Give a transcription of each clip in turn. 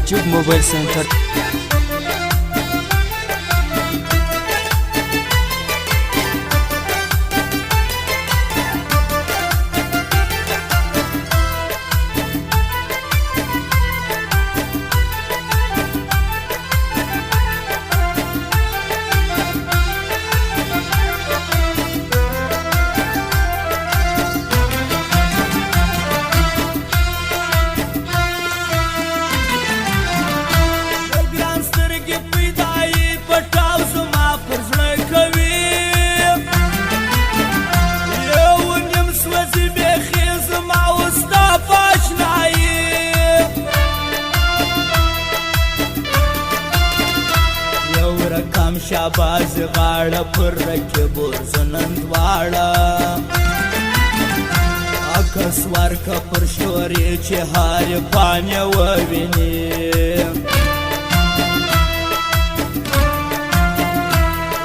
نجوب موبایل سنټر. شاباز غاړه پر رکب ورزنند واړه اکس ورکه پر شورې چې هار پانې وویني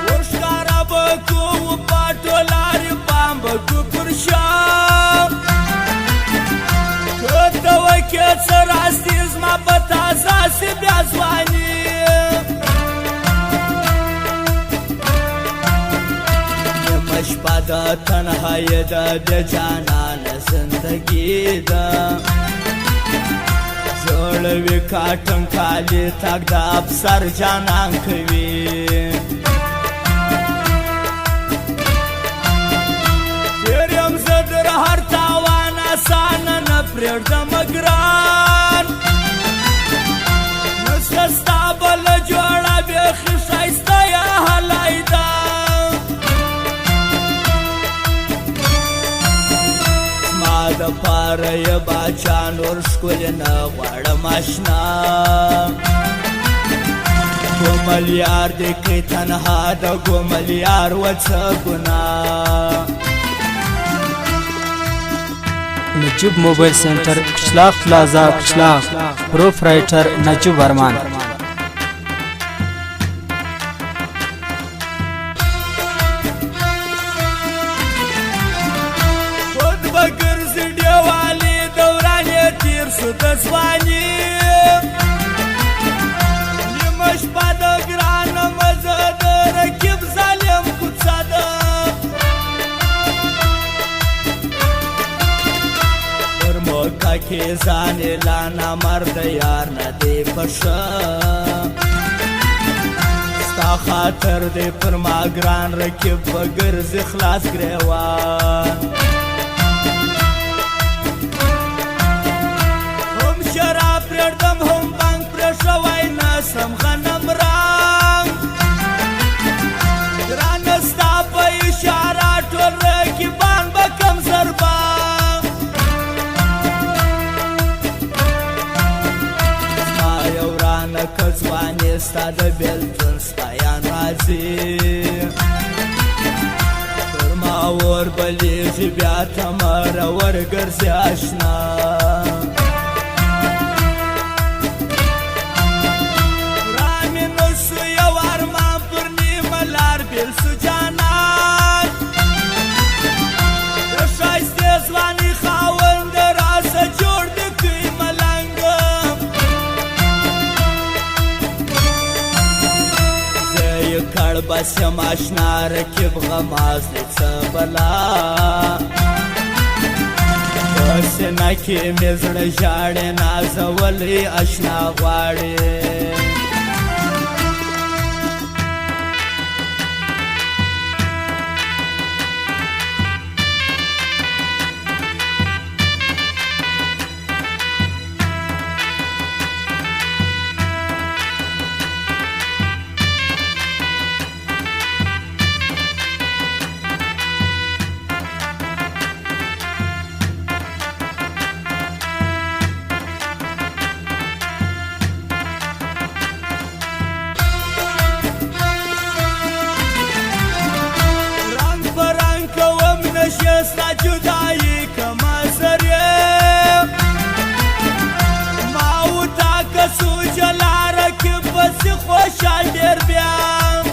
ورښکاره به کوو په ټولارې پام به کړو پر شا که ته وکې څه راستي زما په تازه سي بیا ځواني شپه د تنهایی ده د جانان زندگی ده جوړوي کاټن کالي تګ د افسر جانان کوي تیر یم زه در هر تاوان اسانه نه پرېږدم ګران نسته ستا بله جوړه بیخي ښایسته یا هلای ده د پاره یې باچا نور ښکلې نه غواړم اشنا ګومل یار دې کړې تنها د ګومل یار و څه ګناه نجوب موبایل سنټر قشلاق پلازا قشلاق پروپرایټر نجوب ورمان. د ځواني نیمه شپه د ګرانه مزه د رکب ظالم کوڅه ده پر موقع کې ځان اعلان مرد یار نه دی پشه ستا خاطر دی پر ما ګران رکب به ګرځي خلاص ګریوان شراب پرېږدم هم بانک پرېښوی نسم غنم رنګ ګرانه ستا په اشاره ټول رقیبان به کم ضربه زما یو ورانه که ځوانې ستا د بېلتون ستایان راځي پر ما ور بلیږي بیا تمره ورګرځي اشنا بس یم اشنا رکب غماز دی څه بلا په سینه کې مې زړه ژاړې نازولی اشنا غواړې ستا جدایی کما زریم ما و تا کسو جلا رکب بسی خوشحال دیر بیم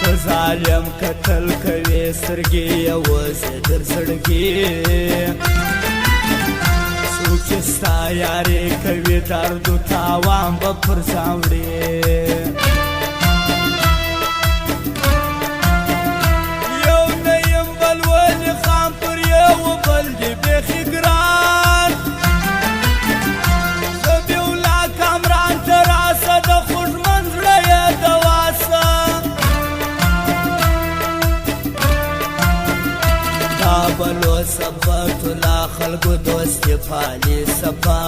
سزالیم کتل کوي سترګې یوازې در زړګي چې ستا یارې کوي درد و تاوان به پر ځان وړې یو نه یم بل ولي خان پر یو بل دې بیخي ګران زه بیولا کامران ته راسه د خوږمن زړه یې دواسه دا بلو ثبت لا خلقو دوستی پالی سپا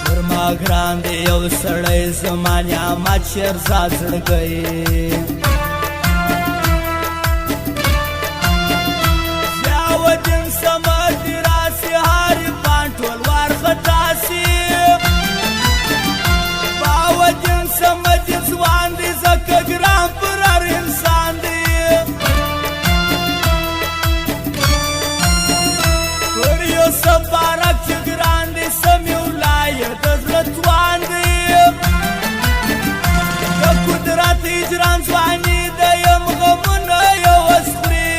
پر ما ګران دی یو سړی زما نعمت شیرزاد زړګی ضیاءالدین صمد راسي هاري پان ټول وارخطا سي باودین صمد ځوان دی ځکه ګران پر هر انسان دی سبارک چې ګران دی سمیولا یې د زړه توان دی د قدرت اجرام ځواني د یم غمونه یوه خوري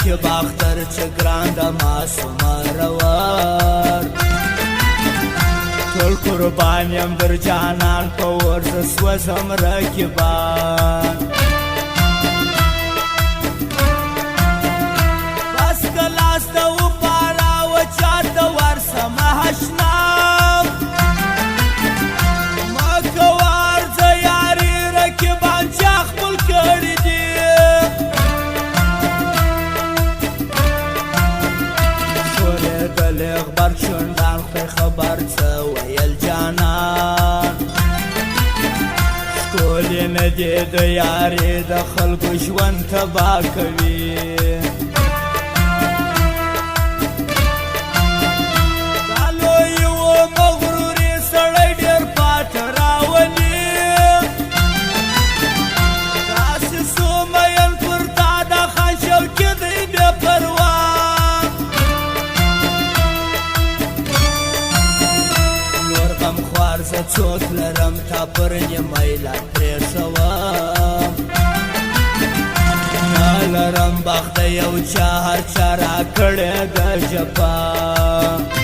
که باختر چې ګران د معصومه روار ټول قربان یم در جانان په ورزه سوځم رقیبان بس که لاس ته وپاراوه چاته ورسمه هشنام مه کوه عرضه یاري رقیبان چا خپل کړي دي اخبار شوندان خو خبر څه ویل جانان ښکلې نه دی د یارې د خلکو ژوند تباه کوي دا لوی و مغروري سړی ډېر پاته راولي داسې څو مین پر تا د خان شوکي دی بې پروا زه څوک لرم تا پر نیمه لار پرېښوم نه لرم بخت د یو چا هر چا راکړې ده جفا